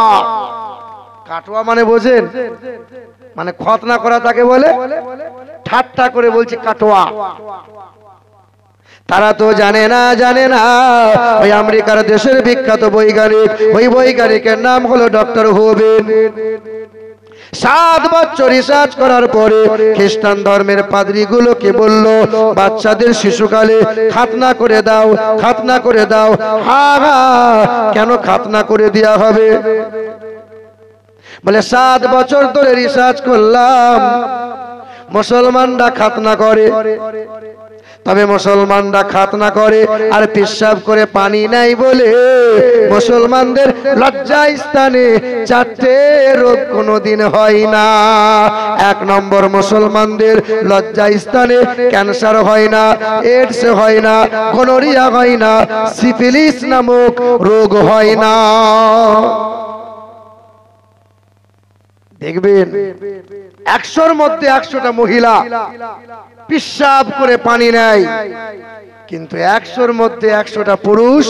কাটুয়া মানে বোঝেন? মানে খতনা করা তাকে বলে, ঠাট্টা করে বলছে কাটুয়া। তারা তো জানে না ওই আমেরিকার দেশের বিখ্যাত বৈজ্ঞানিক, ওই বৈজ্ঞানিকের নাম হলো ডক্টর হুবেন। 7 বছর রিসার্চ করার পরে খ্রিস্টান ধর্মের পাদ্রীগুলোকে বলল, বাচ্চাদের শিশুকালে খাতনা করে দাও, খাতনা করে দাও। কেন খাতনা করে দেয়া হবে? বলে 7 বছর ধরে রিসার্চ করলাম, মুসলমানরা খাতনা করে, তবে মুসলমানরা খাতনা করে আর পেশাব করে পানি নাই বলে মুসলমানদের লজ্জা স্থানে 4টে রোগ কোনোদিন হয় না। 1 নম্বর, মুসলমানদের লজ্জা স্থানে ক্যান্সার হয় না, এইডস হয় না, গনোরিয়া হয় না, সিফিলিস নামক রোগ হয় না। দেখবেন 100-র মধ্যে 100টা মহিলা পেশাব করে পানি নেয়, কিন্তু 100-র মধ্যে 100টা পুরুষ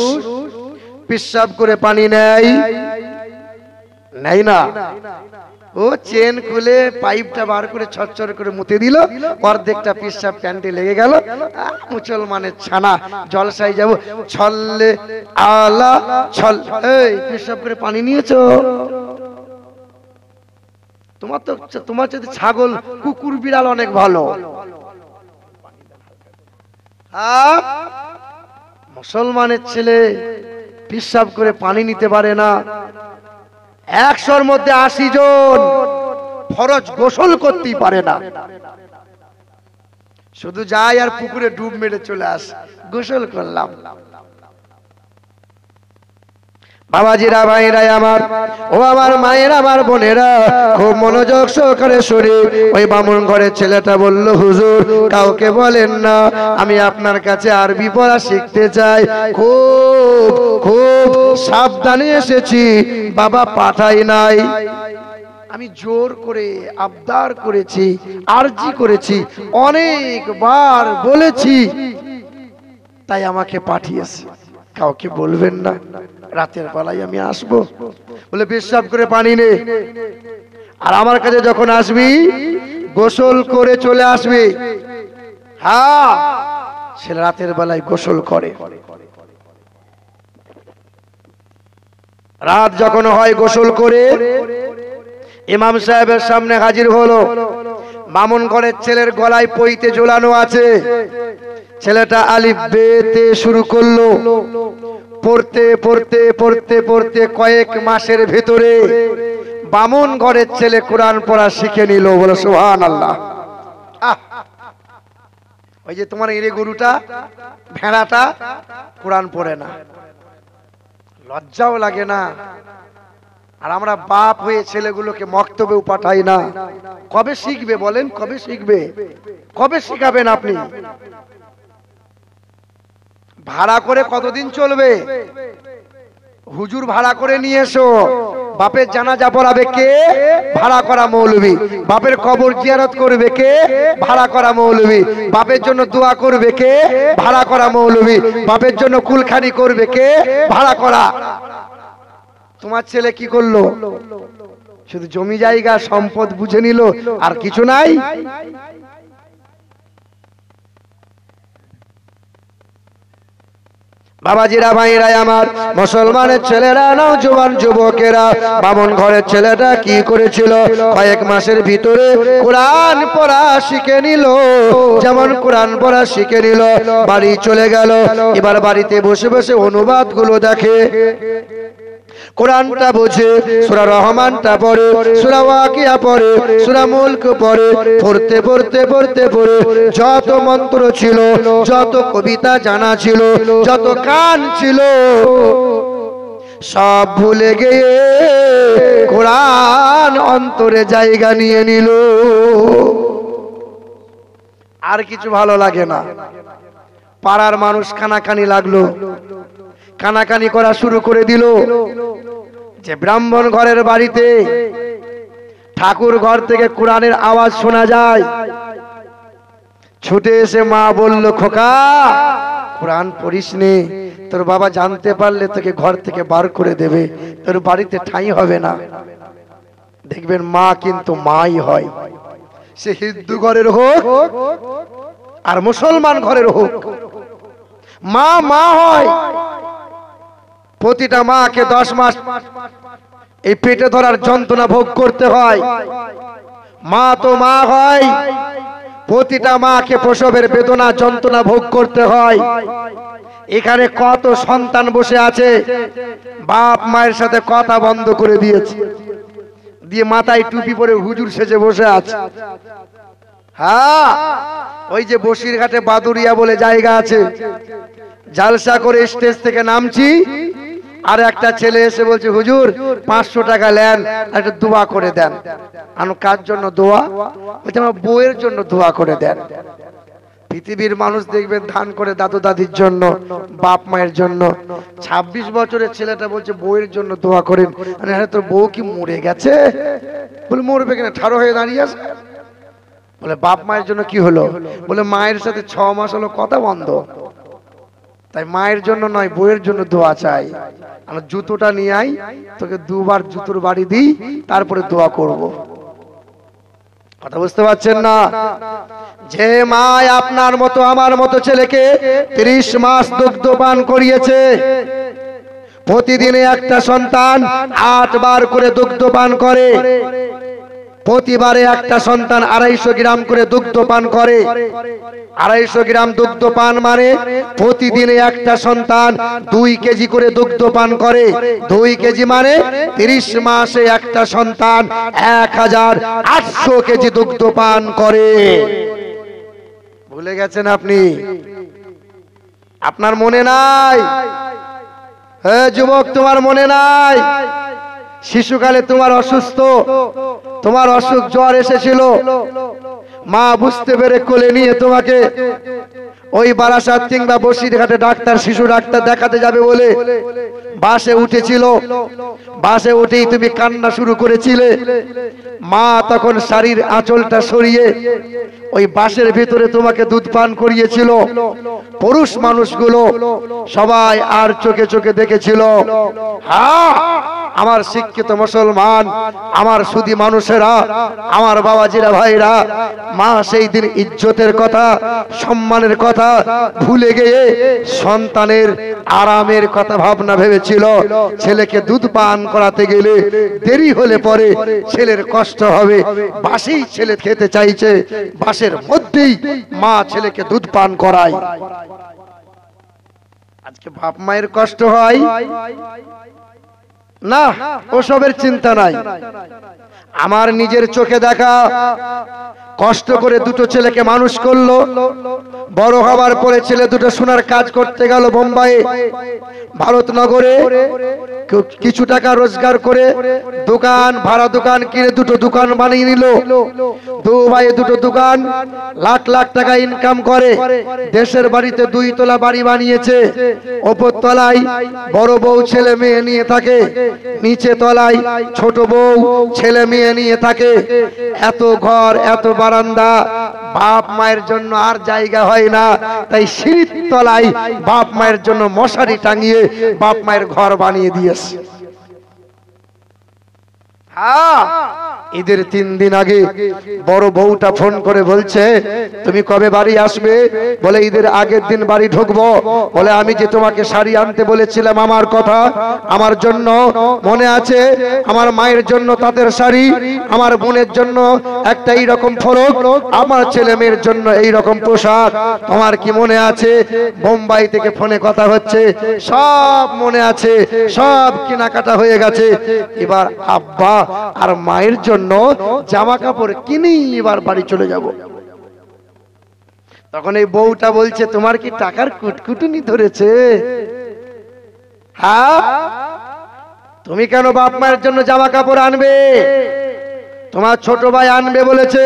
পেশাব করে পানি নেয় না। ও চেন খুলে পাইপটা বার করে ছচ্ছর করে মুতে দিল, অর্ধেকটা পেশাব প্যান্টে লেগে গেল। মুসলমানের ছানা, জলসায় যাব, ছল্লে আলা ছল। এই পেশাব করে পানি নিয়েছো? তোমার চাইতে ছাগল, কুকুর, বিড়াল অনেক ভালো। মুসলমানের ছেলে পেশাব করে পানি নিতে পারে না। 100-র মধ্যে 80 জন ফরজ গোসল করতেই পারে না, শুধু যায় আর পুকুরে ডুব মেরে চলে আসে, গোসল করলাম। বাবাজিরা, ভাইরা আমার, ও আমার মায়েরা, আমার বোনেরা, খুব মনোযোগ সহকারে শুনি। ওই বামুন ঘরের ছেলেটা বলল, হুজুর কাউকে বলেন না, আমি আপনার কাছে আরবি পড়া শিখতে চাই, খুব খুব সাবধানে এসেছি, বাবা পাঠাই নাই। আমি জোর করে আবদার করেছি, আরজি করেছি, অনেকবার বলেছি, তাই আমাকে পাঠিয়েছে। কাউকে বলবেন না, রাতের বেলায় আমি আসবো। বলে পেশাব করে পানি নে, আর আমার কাছে যখন আসবি গোসল করে চলে আসবি। হ্যাঁ, সে রাতের বেলায় গোসল করে। রাত যখন হয় গোসল করে ইমাম সাহেবের সামনে হাজির হলো। বামুন ঘরের ছেলের গলায় পইতে ঝোলানো আছে। ছেলেটা আলিফ বেতে শুরু করলো, পড়তে পড়তে পড়তে পড়তে কয়েক মাসের ভেতরে বামুন ঘরের ছেলে কোরআন পড়া শিখে নিল। বলে সুবহানাল্লাহ। ওই যে তোমার এরে গরুটা, ভেড়াটা কোরআন পড়ে না, লজ্জাও লাগে না। আর আমরা বাপ হয়ে ছেলেগুলোকে মক্তবেও পাঠাই না। কবে শিখবে বলেন? কবে শিখবে? কবে শিখাবেন আপনি? ভাড়া করে কতদিন চলবে? হুজুর ভাড়া করে নিয়ে এসো, বাপের জানাজা পড়াবে কে? ভাড়া করা মৌলবি। বাপের কবর জিয়ারত করবে কে? ভাড়া করা মৌলবি। বাপের জন্য দোয়া করবে কে? ভাড়া করা মৌলবি। বাপের জন্য কুলখানি করবে কে? ভাড়া করা। তোমার ছেলে কি করলো? শুধু জমি জায়গা সম্পদ বুঝে নিল, আর কিছু নাই। বাবাজিরা, ভাইরা আমার, মুসলমানের ছেলেরা, নওজোয়ান যুবকেরা, বামন ঘরের ছেলেটা কি করেছিল? কয়েক মাসের ভিতরে কোরআন পড়া শিখে নিল। যেমন কোরআন পড়া শিখে নিল, বাড়ি চলে গেল। এবার বাড়িতে বসে বসে অনুবাদ গুলো দেখে, কোরআনটা বোঝে, সূরা রহমানটা পড়ে, সূরা ওয়াকিয়া পড়ে, সূরা মুলক পড়ে। পড়তে পড়তে পড়তে পড়ে যত মন্ত্র ছিল, যত কবিতা জানা ছিল, যত গান ছিল, সব ভুলে গিয়ে কোরআন অন্তরে জায়গা নিয়ে নিল। আর কিছু ভালো লাগে না। পাড়ার মানুষ কানাকানি লাগলো, কানাকানি করা শুরু করে দিল যে ব্রাহ্মণ ঘরের বাড়িতে ঠাকুর ঘর থেকে কোরআনের আওয়াজ শোনা যায়। ছুটে এসে মা বলল, খোকা কোরআন পড়িস নে, তোর বাবা জানতে পারলে তোকে ঘর থেকে বার করে দেবে, তোর বাড়িতে ঠাঁই হবে না। দেখবেন মা কিন্তু মাই হয়, সে হিন্দু ঘরের হোক আর মুসলমান ঘরের হোক, মা মা হয়। প্রতিটা মাকে 10 মাস এই পেটে ধরার যন্ত্রণা ভোগ করতে হয়। মা তো মা হয়, প্রতিটা মাকে প্রসবের বেদনা যন্ত্রণা ভোগ করতে হয়। এখানে কত সন্তান বসে আছে, বাপ মায়ের সাথে কথা বন্ধ করে দিয়েছে, দিয়ে মাথায় টুপি পরে হুজুর সেজে বসে আছে। হ্যাঁ, ওই যে বসিরঘাটে বাদুরিয়া বলে জায়গা আছে, জালসা করে স্টেজ থেকে নামছি, আর একটা ছেলে এসে বলছে, হুজুর 500 টাকা নেন, একটা দোয়া করে দেন। আমি কার জন্য দোয়া? বলছে আমার বউয়ের জন্য দোয়া করে দেন। পৃথিবীর মানুষ দেখবেন দান করে দাদু দাদির জন্য, বাপ মায়ের জন্য। 26 বছরের ছেলেটা বলছে বউয়ের জন্য দোয়া করেন। আরে তোর বউ কি মরে গেছে? বলে মরবে কিনা, ঠাড়ো হয়ে দাঁড়িয়ে আছে। বলে বাপ মায়ের জন্য কি হলো? বলে মায়ের সাথে 6 মাস হলো কথা বন্ধ, তাই মায়ের জন্য নয় বউয়ের জন্য দোয়া চাই। আমরা জুতোটা নিয়ে আই, তোকে 2 বার জুতোর বাড়ি দিই, তারপরে দোয়া করব। কথা বুঝতে পারছেন না? যে মা আপনার মতো আমার মতো ছেলেকে 30 মাস দুগ্ধ পান করিয়েছে, প্রতিদিনে একটা সন্তান 8 বার করে দুগ্ধ পান করে, প্রতিবারে একটা সন্তান 250 গ্রাম করে দুগ্ধ পান করে। 250 গ্রাম দুগ্ধ পান মানে প্রতিদিনে একটা সন্তান 2 কেজি করে দুগ্ধ পান করে। 2 কেজি মানে 30 মাসে একটা সন্তান 1800 কেজি দুগ্ধ পান করে। ভুলে গেছেন আপনি? আপনার মনে নাই? হ্যাঁ যুবক, তোমার মনে নাই? শিশুকালে তোমার অসুস্থ, তোমার অসুখ জ্বর এসেছিল, মা বুঝতে পেরে কোলে নিয়ে তোমাকে ওই বারাসাত কিংবা বসিরঘাটে ডাক্তার, শিশু ডাক্তার দেখাতে যাবে বলে বাসে উঠেছিল। বাসে উঠেই তুমি কান্না শুরু করেছিলে। মা তখন শাড়ির আঁচলটা সরিয়ে ওই বাসের ভিতরে তোমাকে দুধ পান করিয়েছিল। পুরুষ মানুষগুলো সবাই আর চোখে চোখে দেখেছিল। হ্যাঁ, আমার শিক্ষিত মুসলমান, আমার সুধী মানুষেরা, আমার বাবাজিরা, ভাইরা, মা সেই দিন ইজ্জতের কথা, সম্মানের কথা ভুলে গিয়ে সন্তানের আরামের কথা ভাবনা ভেবেছিল। ছেলেকে দুধ পান করাতে গেলে দেরি হলে পরে ছেলের কষ্ট হবে, বাসেই ছেলে খেতে চাইছে, বাসের মধ্যেই মা ছেলেকে দুধ পান করায়। আজকে বাপ মায়ের কষ্ট হয় না, ওসবের চিন্তা নাই। আমার নিজের চোখে দেখা কষ্ট করে দুটো ছেলেকে মানুষ করলো। বড় হবার পরে ছেলে দুটো সোনার কাজ করতে গেল বোম্বাইয়ে, ভারতনগরে। কিছু টাকা রোজগার করে দোকান ভাড়া দোকান কিনে দুটো দোকান বানিয়ে নিল। দু ভাই দুটো দোকান, লাখ লাখ টাকা ইনকাম করে। দেশের বাড়িতে 2 তলা বাড়ি বানিয়েছে। ওপর তলায় বড় বউ ছেলে মেয়ে নিয়ে থাকে, নিচে তলায় ছোট বউ ছেলে মেয়ে নিয়ে থাকে। এত ঘর এত বারান্দা, বাপ মায়ের জন্য আর জায়গা হয় না, তাই সিঁড়ির তলায় বাপ মায়ের জন্য মশারি টাঙিয়ে বাপ মায়ের ঘর বানিয়ে দিয়েছে। ঈদের 3 দিন আগে বড় বউটা ফোন করে বলছে, তুমি কবে বাড়ি আসবে? বলে ঈদের আগের দিন বাড়ি ঢুকবো। বলে আমি যে তোমাকে শাড়ি আনতে বলেছিলাম, আমার কথা আমার জন্য মনে আছে? আমার মায়ের জন্য তাঁতের শাড়ি, আমার বোনের জন্য একটা এইরকম ফরক, আমার ছেলে মেয়ের জন্য এইরকম পোশাক, তোমার কি মনে আছে? বোম্বাই থেকে ফোনে কথা হচ্ছে, সব মনে আছে, সব কেনাকাটা হয়ে গেছে। এবার আব্বা আর মায়ের জন্য জামা কাপড় কিনেই এবার বাড়ি চলে যাব। তখন এই বউটা বলছে, তোমার কি টাকার কুটকুটুনি ধরেছে? হ্যাঁ, তুমি কেন বাপ মায়ের জন্য জামা কাপড় আনবে? তোমার ছোট ভাই আনবে বলেছে,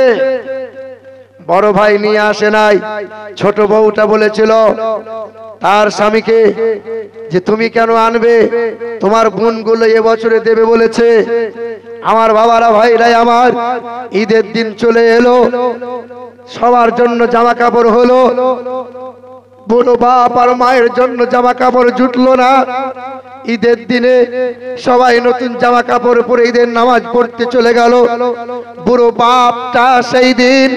বড় ভাই নিয়ে আসে নাই। ছোট বউটা বলেছিল তার স্বামীকে যে তুমি কেন আনবে, তোমার বোনগুলো এবছরে দেবে বলেছে। আমার বাবারা ভাইরাই আমার ঈদের দিন চলে এলো, সবার জন্য জামা কাপড় হলো, বুড়ো বাপ আর মায়ের জন্য জামা কাপড় জুটলো না। ঈদের দিনে সবাই নতুন জামা কাপড় পরে ঈদের নামাজ পড়তে চলে গেল। বুড়ো বাপটা সেই দিন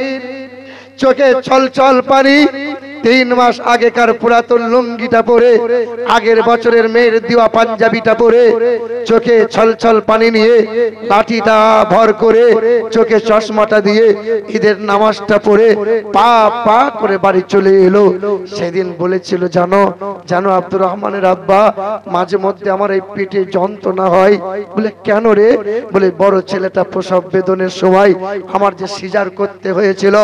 চোখে ছল ছল পানি, 3 মাস আগেকার পুরাতন লুঙ্গিটা পরে, আগের বছরের মেয়ের দেওয়া পাঞ্জাবিটা পরে, চোখে ছল ছল পানি নিয়ে, লাঠিটা ভর করে, চোখে চশমাটা দিয়ে ঈদের নামাজটা পড়ে পা পা করে বাড়ি চলে এলো। সেদিন বলেছিল, জানো জানো আব্দুর রহমানের আব্বা, মাঝে মধ্যে আমার এই পেটে যন্ত্রণা হয়। বলে কেন রে? বলে বড় ছেলেটা প্রসব বেদনের সময় আমার যে সিজার করতে হয়েছিল,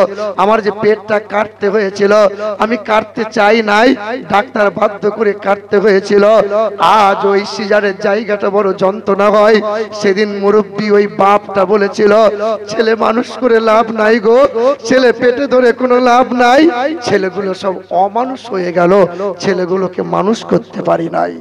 আমার যে পেটটা কাটতে হয়েছিল, আমি কাটতে চাই নাই, ডাক্তার বাধ্য করে কাটতে হয়েছিল। আজ ওই সিজারের জায়গাটা বড় যন্ত্রণা হয়। সেদিন মুরব্বী ওই বাপটা বলেছিল, ছেলে মানুষ করে লাভ নাই গো, ছেলে পেটে ধরে কোনো লাভ নাই, ছেলেগুলো সব অমানুষ হয়ে গেল, ছেলেগুলোকে মানুষ করতে পারি নাই।